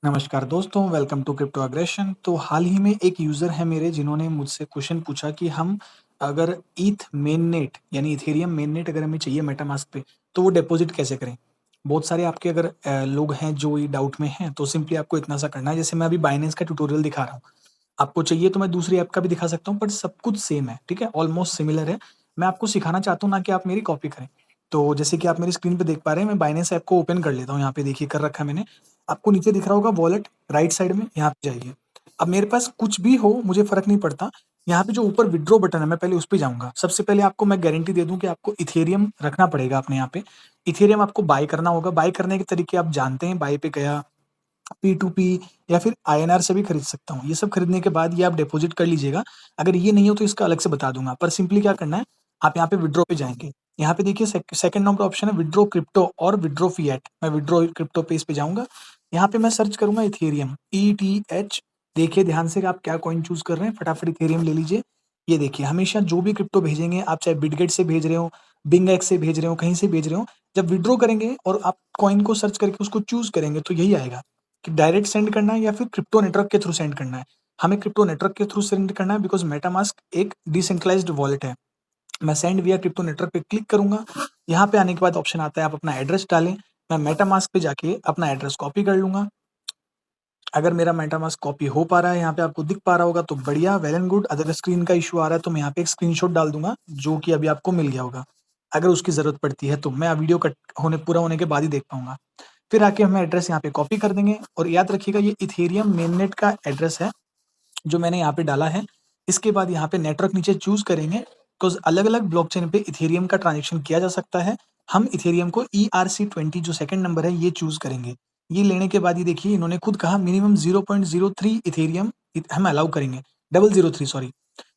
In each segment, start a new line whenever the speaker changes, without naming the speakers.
नमस्कार दोस्तों, welcome to crypto aggression. तो हाल ही में एक यूज़र है मेरे जिन्होंने मुझसे क्वेश्चन पूछा कि हम अगर ईथ मेननेट यानी इथेरियम मेननेट अगर हमें चाहिए मेटामास्क पे, तो वो डिपॉज़िट कैसे करें? बहुत सारे आपके अगर लोग हैं जो ये डाउट में हैं, तो सिंपली आपको इतना सा करना है। जैसे मैं अभी बाइनेंस का ट्यूटोरियल दिखा रहा हूँ। आपको चाहिए तो मैं दूसरी ऐप का भी दिखा सकता हूँ, बट सब कुछ सेम है, ठीक है? ऑलमोस्ट सिमिलर है। मैं आपको सिखाना चाहता हूँ, ना कि आप मेरी कॉपी करें। तो जैसे कि आप मेरी स्क्रीन पे देख पा रहे हैं, मैं बाइनेंस ऐप को ओपन कर लेता हूँ। यहाँ पे देखिए कर रखा है मैंने। आपको नीचे दिख रहा होगा वॉलेट, राइट साइड में, यहाँ पे जाइए। अब मेरे पास कुछ भी हो, मुझे फ़र्क नहीं पड़ता। यहाँ पे जो ऊपर विथड्रॉ बटन है, मैं पहले उस पे जाऊँगा। सबसे पहले आपको मैं गारंटी दे दूँ कि आपको इथेरियम रखना पड़ेगा अपने यहाँ पे। इथेरियम आपको बाय करना होगा। बाय करने के तरीके आप जानते हैं, बाय पे गया, P2P या फिर आईएनआर से भी खरीद सकता हूँ। ये सब खरीदने के बाद ये आप डिपॉज़िट कर लीजिएगा। अगर ये नहीं हो तो इसका अलग से बता दूँगा। पर सिंपली क्या करना है, आप यहाँ पे विथड्रॉ पे जाएँगे। यहाँ पे देखिए सेकंड नंबर ऑप्शन है विथड्रॉ क्रिप्टो और विथड्रॉ फिएट। मैं विथड्रॉ क्रिप्टो पे इस पे जाऊँगा। यहाँ पे मैं सर्च करूँगा इथेरियम, ETH। देखिए ध्यान से कि आप क्या कॉइन चूज़ कर रहे हैं, फटाफट इथेरियम ले लीजिए। ये देखिए हमेशा जो भी क्रिप्टो भेजेंगे, आप चाहे बिटगेट से भेज रहे हो, बिंगएक्स से भेज रहे हो, कहीं से भेज रहे हो, जब विथड्रॉ करेंगे और आप कॉइन को सर्च करके उसको चूज़ करेंगे तो यही आएगा। कि डायरेक्ट सेंड करना है या फिर क्रिप्टो नेटवर्क के थ्रू सेंड करना है। हमें क्रिप्टो नेटवर्क के थ्रू सेंड करना है बिकॉज़ मेटामास्क एक डिसेंट्रलाइज्ड वॉलेट है। मैं सेंड विया क्रिप्टो नेटवर्क पे क्लिक करूँगा। यहाँ पे आने के बाद ऑप्शन आता है आप अपना एड्रेस डालें। मैं मेटामास्क पे जाके अपना एड्रेस कॉपी कर लूँगा। अगर मेरा मेटामास्क कॉपी हो पा रहा है, यहाँ पे आपको दिख पा रहा होगा तो बढ़िया, वेल एंड गुड। अगर स्क्रीन का इश्यू आ रहा है तो मैं यहाँ पे एक स्क्रीनशॉट डाल दूँगा, जो कि अभी आपको मिल गया होगा। अगर उसकी ज़रूरत पड़ती है तो मैं वीडियो कट होने पूरा होने के बाद ही देख पाऊँगा। फिर आके हम एड्रेस यहाँ पे कॉपी कर देंगे और याद रखिएगा ये इथेरियम मेननेट का एड्रेस है, जो मैंने यहाँ पे डाला है। इसके बाद यहाँ पे नेटवर्क नीचे चूज़ करेंगे, बिकॉज़ अलग-अलग ब्लॉकचेन पे इथेरियम का ट्रांज़ैक्शन किया जा सकता है। हम इथेरियम को ERC20 जो सेकंड नंबर है ये चूज़ करेंगे। ये लेने के बाद ये देखिए इन्होंने खुद कहा मिनिमम 0.03 इथेरियम हम अलाउ करेंगे, 003 सॉरी।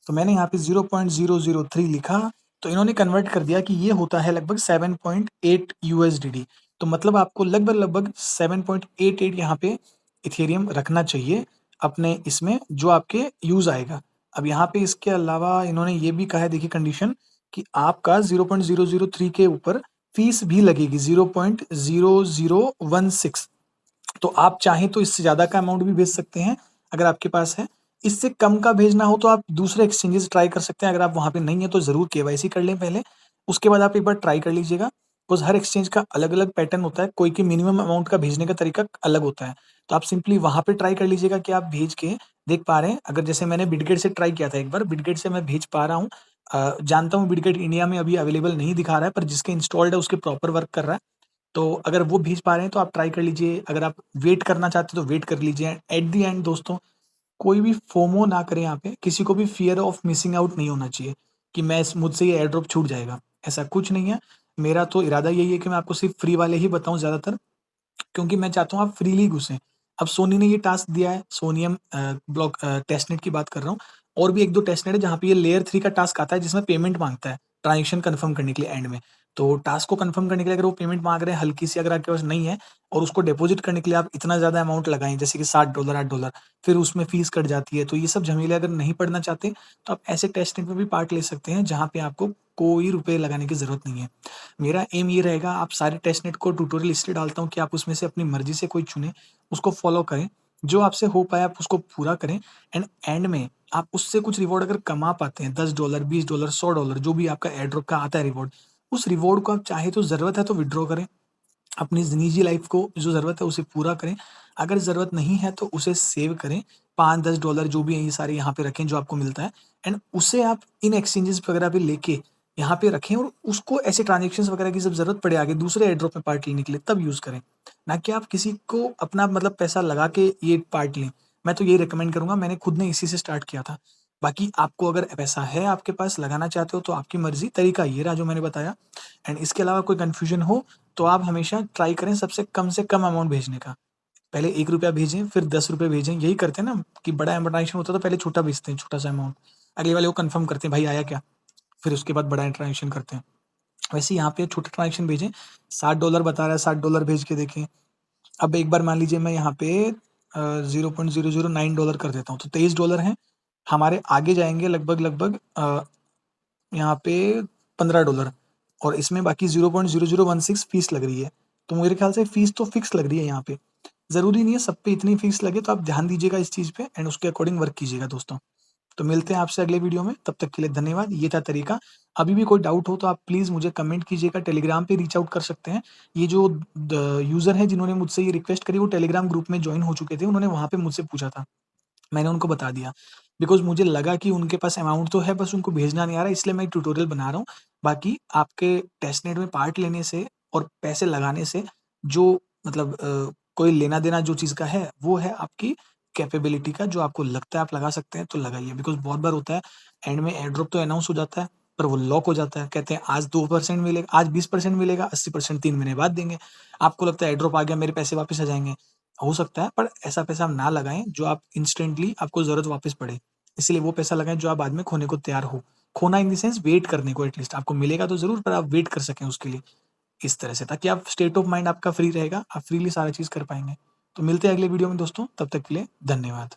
तो मैंने यहाँ पे 0.003 लिखा, तो इन्होंने कन्वर्ट कर दिया कि ये होता है लगभग 7.8 यूएसडीटी। तो मतलब आपको लगभग-लगभग 7.88 यहाँ पे इथेरियम रखना चाहिए अपने इसमें, जो आपके यूज़ आएगा। अब यहाँ पे इसके अलावा इन्होंने ये भी कहा है देखिए कंडीशन, कि आपका 0.003 के ऊपर फीस भी लगेगी 0.0016। तो आप चाहें तो इससे ज़्यादा का अमाउंट भी भेज सकते हैं, अगर आपके पास है। इससे कम का भेजना हो तो आप दूसरे एक्सचेंजेस ट्राई कर सकते हैं। अगर आप वहाँ पे नहीं है तो ज़रूर केवाईसी कर लें पहले, उसके बाद आप एक बार ट्राई कर लीजिएगा। बिकॉज़ हर एक्सचेंज का अलग-अलग पैटर्न होता है, कोई की मिनिमम अमाउंट का भेजने का तरीका अलग होता है। तो आप सिंपली वहाँ पे ट्राई कर लीजिएगा कि आप भेज के देख पा रहे हैं। अगर जैसे मैंने बिटगेट से ट्राई किया था एक बार, बिटगेट से मैं भेज पा रहा हूँ। जानता हूँ बिटगेट इंडिया में अभी अवेलेबल नहीं दिखा रहा है, पर जिसके इंस्टॉल्ड है उसके प्रॉपर वर्क कर रहा है। तो अगर वो भेज पा रहे हैं तो आप ट्राई कर लीजिए। अगर आप वेट करना चाहते हैं तो वेट कर लीजिए। एट द एंड दोस्तों, कोई भी फोमो ना करें यहाँ पे, किसी को भी फ़ियर ऑफ मिसिंग आउट नहीं होना चाहिए कि मैं इस मुझसे ये एयर ड्रॉप छूट जाएगा, ऐसा कुछ नहीं है। मेरा तो इरादा यही है कि मैं आपको सिर्फ़ फ्री वाले ही बताऊँ ज़्यादातर, क्योंकि मैं चाहता हूँ आप फ्रीली घुसें। अब सोनी ने ये टास्क दिया है, सोनियम टेस्टनेट की बात कर रहा हूँ। और भी 1-2 टेस्टनेट है जहाँ पे ये लेयर 3 का टास्क आता है जिसमें पेमेंट माँगता है, ट्रांज़ैक्शन कन्फर्म करने के लिए एंड में। तो टास्क को कन्फर्म करने के लिए अगर वो पेमेंट माँग रहे हैं हल्की-सी, अगर आपके पास नहीं है और उसको डिपॉज़िट करने के लिए आप इतना ज़्यादा अमाउंट लगाएँ जैसे कि $7 $8, फिर उसमें फ़ीस कट जाती है। तो ये सब झमेले अगर नहीं पड़ना चाहते, तो आप ऐसे टेस्टनेट में भी पार्ट ले सकते हैं जहाँ पे आपको कोई रुपए लगाने की ज़रूरत नहीं है। मेरा एम ये रहेगा, आप सारे टेस्टनेट को ट्यूटोरियल इसलिए डालता हूँ कि आप उसमें से अपनी मर्ज़ी से कोई चुनें, उसको फ़ॉलो करें, जो आपसे हो पाए आप उसको पूरा करें। एंड एंड में आप उससे कुछ रिवॉर्ड अगर कमा पाते हैं, $10, $20, $100, जो भी आपका एयर ड्रॉप का आता है रिवॉर्ड, उस रिवॉर्ड को आप चाहे तो ज़रूरत है तो विथड्रॉ करें। अपनी निजी लाइफ़ को जो ज़रूरत है उसे पूरा करें, अगर ज़रूरत नहीं है तो उसे सेव करें। $5-10 जो भी है ये सारे यहाँ पे रखें जो आपको मिलता है, एंड उसे आप इन एक्सचेंजेस वगैरह पे लेके यहाँ पे रखें और उसको ऐसे ट्रांज़ैक्शंस वगैरह की जब ज़रूरत पड़े आगे दूसरे एयर ड्रॉप में पार्ट लेने के लिए तब यूज़ करें। ना कि आप किसी को अपना मतलब पैसा लगा के ये पार्ट लें। मैं तो यही रिकमेंड करूँगा, मैंने खुद ने इसी से स्टार्ट किया था। बाकी आपको अगर पैसा है आपके पास लगाना चाहते हो तो आपकी मर्ज़ी, तरीका ये रहा जो मैंने बताया। एंड इसके अलावा कोई कन्फ्यूज़न हो तो आप हमेशा ट्राई करें सबसे कम से कम अमाउंट भेजने का। पहले ₹1 भेजें, फिर ₹10 भेजें। यही करते हैं ना कि बड़ा ट्रांज़ैक्शन होता है तो पहले छोटा भेजते हैं, छोटा-सा अमाउंट। अगले वाले को कन्फर्म करते हैं, भाई आया क्या? फिर उसके बाद बड़ा ट्रांज़ैक्शन करते हैं। वैसे ही यहाँ पे छोटा ट्रांज़ैक्शन भेजें, $60 बता रहा है, $60 भेज के देखें। अब एक बार मान लीजिए मैं यहाँ पे $0.009 कर देता हूँ, तो $23 हैं। हमारे आगे जाएँगे लगभग-लगभग यहाँ पे $15 और इसमें बाकी 0.0016 फीस लग रही है। तो मेरे ख्याल से फीस तो फिक्स लग रही है यहाँ पे। ज़रूरी नहीं है सब पे इतनी फीस लगे, तो आप ध्यान दीजिएगा इस चीज़ पे एंड उसके अकॉर्डिंग वर्क कीजिएगा दोस्तों। तो मिलते हैं आपसे अगले वीडियो में, तब तक के लिए धन्यवाद। ये था तरीका। अभी भी कोई डाउट हो तो आप प्लीज़ मुझे कमेंट कीजिएगा, टेलीग्राम पे रीच आउट कर सकते हैं। ये जो द यूज़र हैं जिन्होंने मुझसे ये रिक्वेस्ट करी वो टेलीग्राम ग्रुप में जॉइन हो चुके थे, उन्होंने वहाँ पे मुझसे पूछा था। मैंने उनको बता दिया, बिकॉज़ मुझे लगा कि उनके पास अमाउंट तो है, बस उनको भेजना नहीं आ रहा है, इसलिए मैं ट्यूटोरियल बना रहा हूँ। बाकी आपके टेस्टनेट में पार्ट लेने से और पैसे लगाने से जो मतलब कोई लेना-देना जो चीज़ का है, वो है आपकी कैपेबिलिटी का, जो आपको लगता है आप लगा सकते हैं, तो लगाइए। बिकॉज़ बहुत बार होता है, एंड में एयर ड्रॉप तो अनाउंस हो जाता है, पर वो लॉक हो जाता है। कहते हैं आज 2% मिलेगा, आज 20% मिलेगा, 80% 3 महीने बाद देंगे। आपको लगता है एयर ड्रॉप आ गया, मेरे पैसे वापस आ जाएँगे। हो सकता है, पर ऐसा पैसा आप ना लगाएँ जो आप इंस्टेंटली आपको ज़रूरत वापस पड़े। इसीलिए वो पैसा लगाएँ जो आप बाद में खोने को तैयार हो। खोना इन द सेंस वेट करने को, एटलीस्ट आपको मिलेगा तो ज़रूर, पर आप वेट कर सकें उसके लिए, इस तरह से, ताकि आप स्टेट ऑफ माइंड आपका फ्री रहेगा, आप फ्रीली सारा चीज़ कर पाएँगे। तो मिलते हैं अगले वीडियो में दोस्तों, तब तक के लिए धन्यवाद।